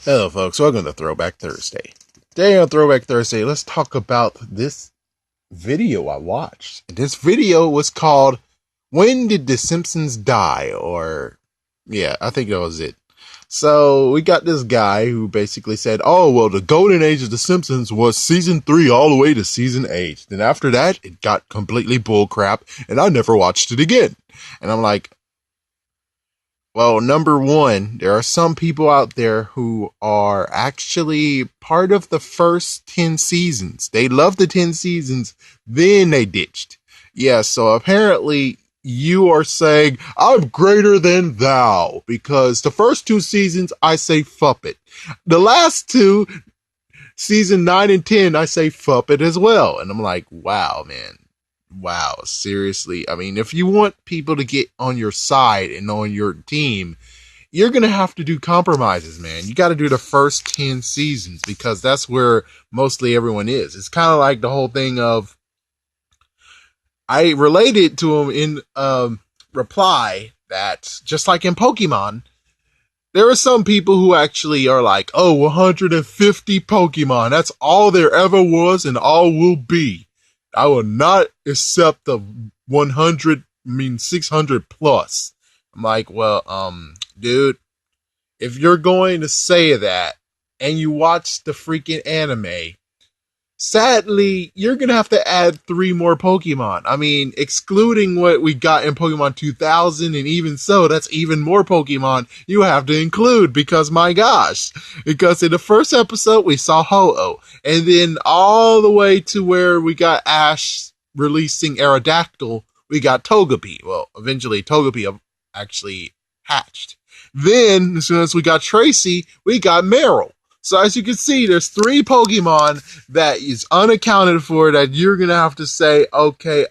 Hello, folks. Welcome to Throwback Thursday. Today on Throwback Thursday, let's talk about this video I watched. This video was called "When Did the Simpsons Die?" Or, yeah, I think that was it. So we got this guy who basically said, "Oh, well, the golden age of the Simpsons was season 3 all the way to season 8. Then after that, it got completely bullcrap, and I never watched it again." And I'm like, well, number one, there are some people out there who are actually part of the first 10 seasons. They loved the 10 seasons, then they ditched. Yeah, so apparently you are saying, I'm greater than thou, because the first 2 seasons, I say fuck it. The last 2, season 9 and 10, I say fuck it as well. And I'm like, wow, man. Wow, seriously. I mean, if you want people to get on your side and on your team, you're going to have to do compromises, man. You got to do the first 10 seasons because that's where mostly everyone is. It's kind of like the whole thing of, I related to him in reply that just like in Pokemon, there are some people who actually are like, oh, 150 Pokemon. That's all there ever was and all will be. I will not accept the 600 plus. I'm like, well, dude, if you're going to say that and you watch the freaking anime, sadly, you're going to have to add 3 more Pokemon. I mean, excluding what we got in Pokemon 2000, and even so, that's even more Pokemon you have to include because, my gosh, because in the first episode, we saw Ho-Oh, and then all the way to where we got Ash releasing Aerodactyl, we got Togepi. Well, eventually Togepi actually hatched. Then, as soon as we got Tracy, we got Meryl. So as you can see, there's 3 Pokemon that is unaccounted for that you're going to have to say, okay,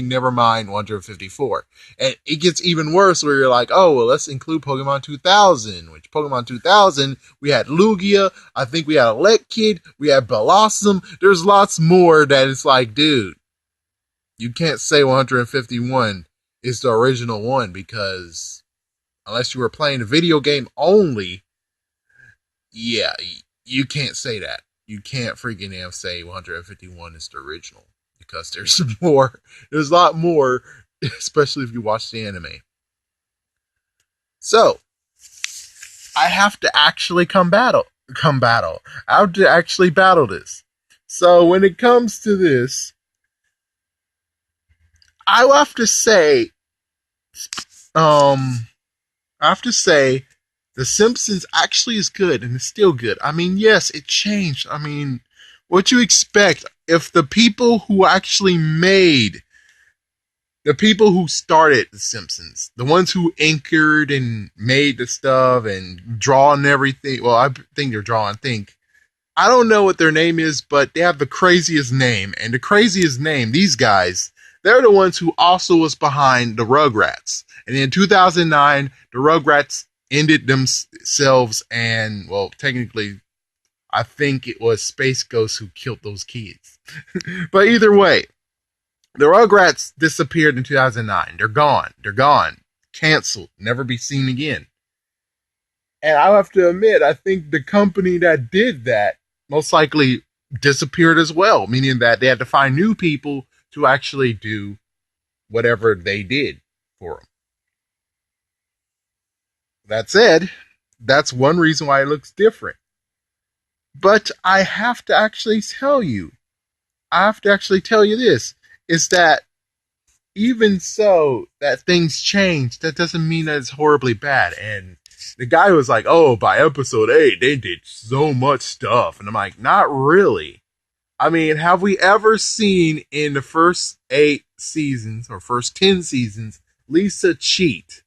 never mind, 154. And it gets even worse where you're like, oh, well, let's include Pokemon 2000, which Pokemon 2000, we had Lugia, I think we had Elekid, we had Blossom. There's lots more that it's like, dude, you can't say 151 is the original one because unless you were playing the video game only, yeah, you can't say that. You can't freaking say 151 is the original because there's more. There's a lot more, especially if you watch the anime. So I have to actually come battle. I have to actually battle this. So when it comes to this, I have to say, um, I have to say, The Simpsons actually is good and it's still good. I mean, yes, it changed. I mean, what you expect if the people who actually made, the people who started The Simpsons, the ones who anchored and made the stuff and drawn everything. Well, I think they're drawing. I don't know what their name is, but they have the craziest name. And the craziest name, these guys, they're the ones who also was behind the Rugrats. And in 2009, the Rugrats ended themselves, and, well, technically, I think it was Space Ghost who killed those kids. But either way, the Rugrats disappeared in 2009. They're gone. They're gone. Canceled. Never be seen again. And I have to admit, I think the company that did that most likely disappeared as well, meaning that they had to find new people to actually do whatever they did for them. That said, that's one reason why it looks different. But I have to actually tell you this, is that even so, that things change, that doesn't mean that it's horribly bad. And the guy was like, oh, by episode 8, they did so much stuff. And I'm like, not really. I mean, have we ever seen in the first 8 seasons or first 10 seasons Lisa cheat?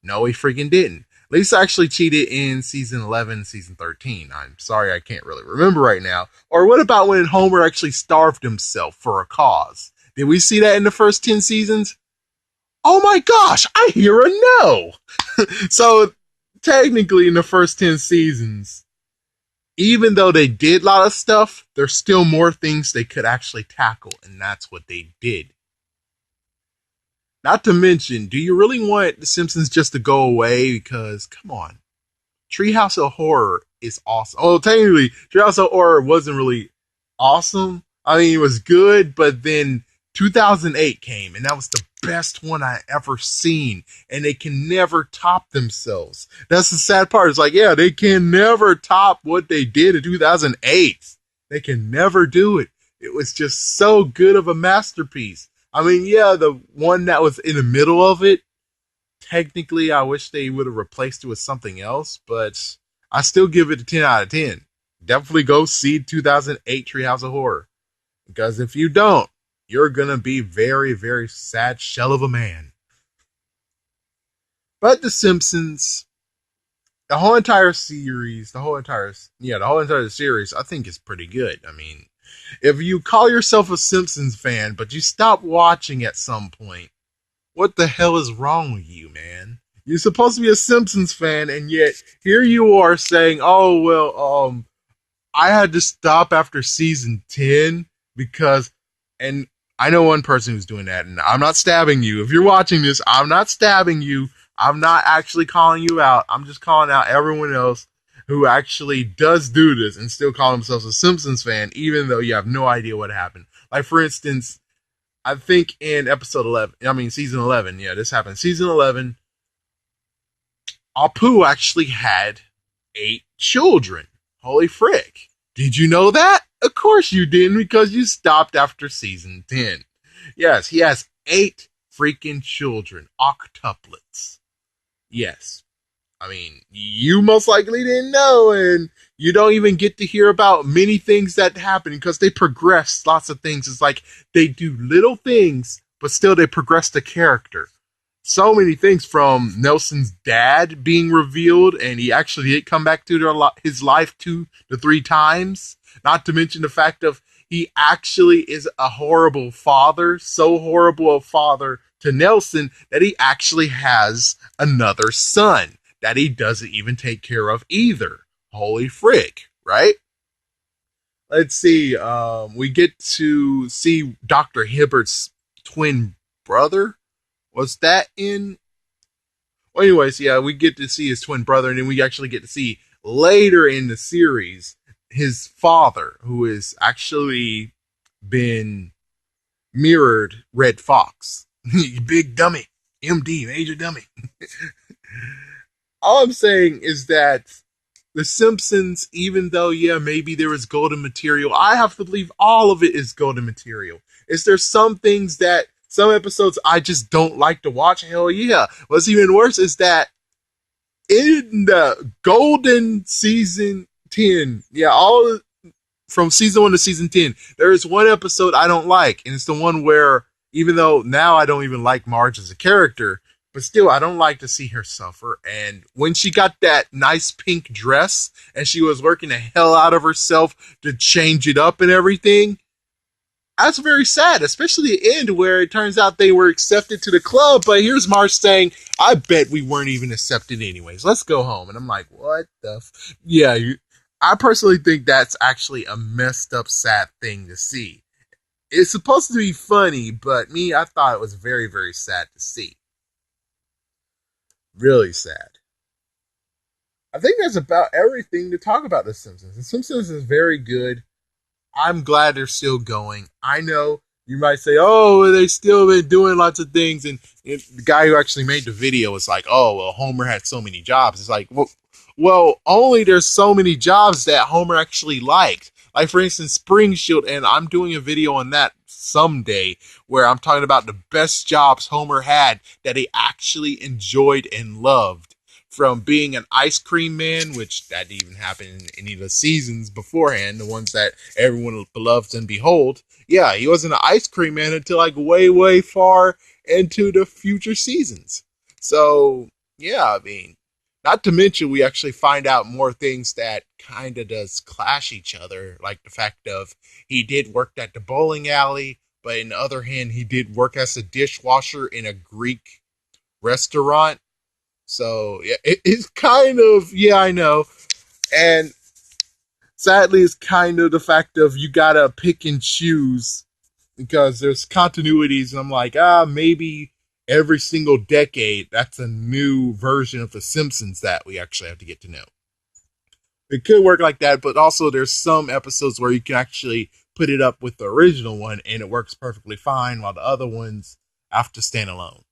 No, he freaking didn't. Lisa actually cheated in season 11, season 13. I'm sorry, I can't really remember right now. Or what about when Homer actually starved himself for a cause? Did we see that in the first 10 seasons? Oh my gosh, I hear a no. So technically in the first 10 seasons, even though they did a lot of stuff, there's still more things they could actually tackle, and that's what they did. Not to mention, do you really want The Simpsons just to go away? Because, come on, Treehouse of Horror is awesome. Oh, technically, Treehouse of Horror wasn't really awesome. I mean, it was good, but then 2008 came, and that was the best one I ever seen, and they can never top themselves. That's the sad part. It's like, yeah, they can never top what they did in 2008. They can never do it. It was just so good of a masterpiece. I mean, yeah, the one that was in the middle of it, technically, I wish they would have replaced it with something else, but I still give it a 10 out of 10. Definitely go see 2008 Treehouse of Horror. Because if you don't, you're going to be very, very sad shell of a man. But The Simpsons, the whole entire series, the whole entire series, I think is pretty good. I mean, if you call yourself a Simpsons fan, but you stop watching at some point, what the hell is wrong with you, man? You're supposed to be a Simpsons fan, and yet here you are saying, "Oh well, I had to stop after season 10 because," and I know one person who's doing that, and I'm not stabbing you. If you're watching this, I'm not stabbing you. I'm not actually calling you out. I'm just calling out everyone else who actually does do this and still call themselves a Simpsons fan, even though you have no idea what happened. Like, for instance, I think in season 11, yeah, this happened. Season 11, Apu actually had 8 children. Holy frick. Did you know that? Of course you didn't, because you stopped after season 10. Yes, he has 8 freaking children. Octuplets. Yes. I mean, you most likely didn't know, and you don't even get to hear about many things that happen because they progress lots of things. It's like they do little things, but still they progress the character. So many things, from Nelson's dad being revealed, and he actually did come back to his life 2 to 3 times. Not to mention the fact of he actually is a horrible father, so horrible a father to Nelson that he actually has another son that he doesn't even take care of either. Holy frick, right? Let's see. We get to see Dr. Hibbert's twin brother. Was that in? Well, anyways, yeah, we get to see his twin brother, and then we actually get to see later in the series his father, who has actually been mirrored Red Fox. Big dummy. MD, major dummy. All I'm saying is that The Simpsons, even though, yeah, maybe there is golden material, I have to believe all of it is golden material. Is there some things that, some episodes I just don't like to watch? Hell yeah. What's even worse is that in the golden season 10, yeah, all from season 1 to season 10, there is one episode I don't like, and it's the one where, even though now I don't even like Marge as a character, but still, I don't like to see her suffer. And when she got that nice pink dress and she was working the hell out of herself to change it up and everything, that's very sad, especially the end where it turns out they were accepted to the club. But here's Marge saying, I bet we weren't even accepted anyways. Let's go home. And I'm like, what the? Yeah, I personally think that's actually a messed up, sad thing to see. It's supposed to be funny, but I thought it was very, very sad to see. Really sad. I think that's about everything to talk about The Simpsons. The Simpsons is very good. I'm glad they're still going. I know you might say, oh, they still been doing lots of things. And the guy who actually made the video was like, oh, well, Homer had so many jobs. It's like, well, only there's so many jobs that Homer actually liked. Like, for instance, Spring Shield, and I'm doing a video on that someday where I'm talking about the best jobs Homer had that he actually enjoyed and loved. From being an ice cream man, which that didn't even happen in any of the seasons beforehand, the ones that everyone loves and behold. Yeah, he wasn't an ice cream man until like way, way far into the future seasons. So, yeah, I mean, not to mention we actually find out more things that kind of does clash each other, like the fact of he did work at the bowling alley, but in the other hand, he did work as a dishwasher in a Greek restaurant. So yeah, it's kind of, yeah, I know. And sadly, it's kind of the fact of you gotta pick and choose because there's continuities. And I'm like, maybe every single decade, that's a new version of The Simpsons that we actually have to get to know. It could work like that, but also there's some episodes where you can actually put it up with the original one and it works perfectly fine, while the other ones have to stand alone.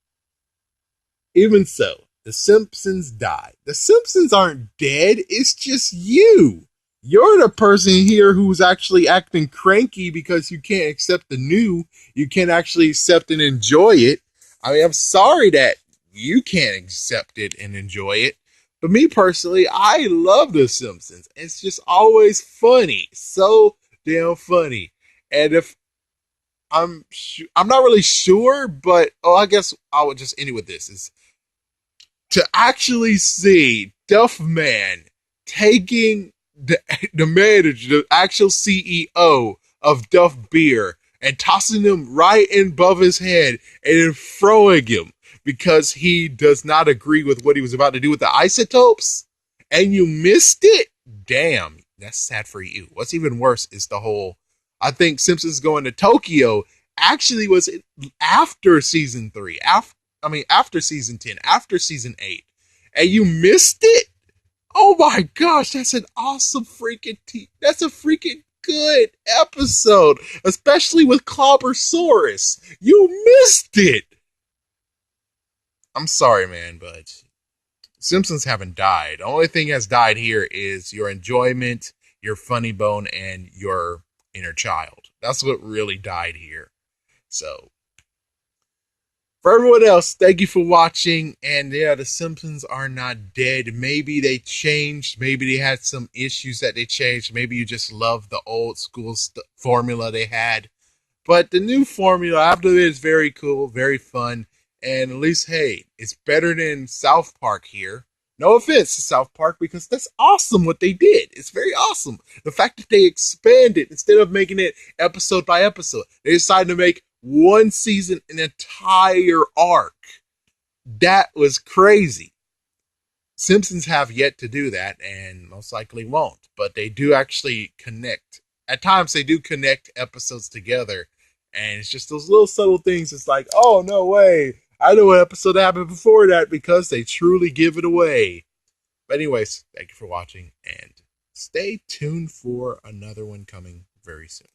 Even so, the Simpsons died. The Simpsons aren't dead, it's just you. You're the person here who's actually acting cranky because you can't accept the new. You can't actually accept and enjoy it. I mean, I'm sorry that you can't accept it and enjoy it. But me personally, I love The Simpsons. It's just always funny. So damn funny. And if I'm not really sure, but I guess I would just end it with this: is to actually see Duff Man taking the manager, the actual CEO of Duff Beer, and tossing him right above his head and then throwing him because he does not agree with what he was about to do with the isotopes, and you missed it. Damn, that's sad for you. What's even worse is the whole, I think Simpsons going to Tokyo actually was after season 3, after season 10, after season 8, and you missed it? Oh my gosh, that's an awesome that's a freaking good episode, especially with Clobbersaurus. You missed it. I'm sorry, man, but Simpsons haven't died. The only thing that's died here is your enjoyment, your funny bone, and your inner child. That's what really died here. So, for everyone else, thank you for watching. And yeah, the Simpsons are not dead. Maybe they changed. Maybe they had some issues that they changed. Maybe you just love the old school formula they had. But the new formula, after it, is very cool, very fun. And at least, hey, it's better than South Park here. No offense to South Park, because that's awesome what they did. It's very awesome. The fact that they expanded instead of making it episode by episode, they decided to make one season an entire arc. That was crazy. Simpsons have yet to do that and most likely won't, but they do actually connect. At times, they do connect episodes together, and it's just those little subtle things. It's like, oh, no way. I know what episode happened before that because they truly give it away. But, anyways, thank you for watching, and stay tuned for another one coming very soon.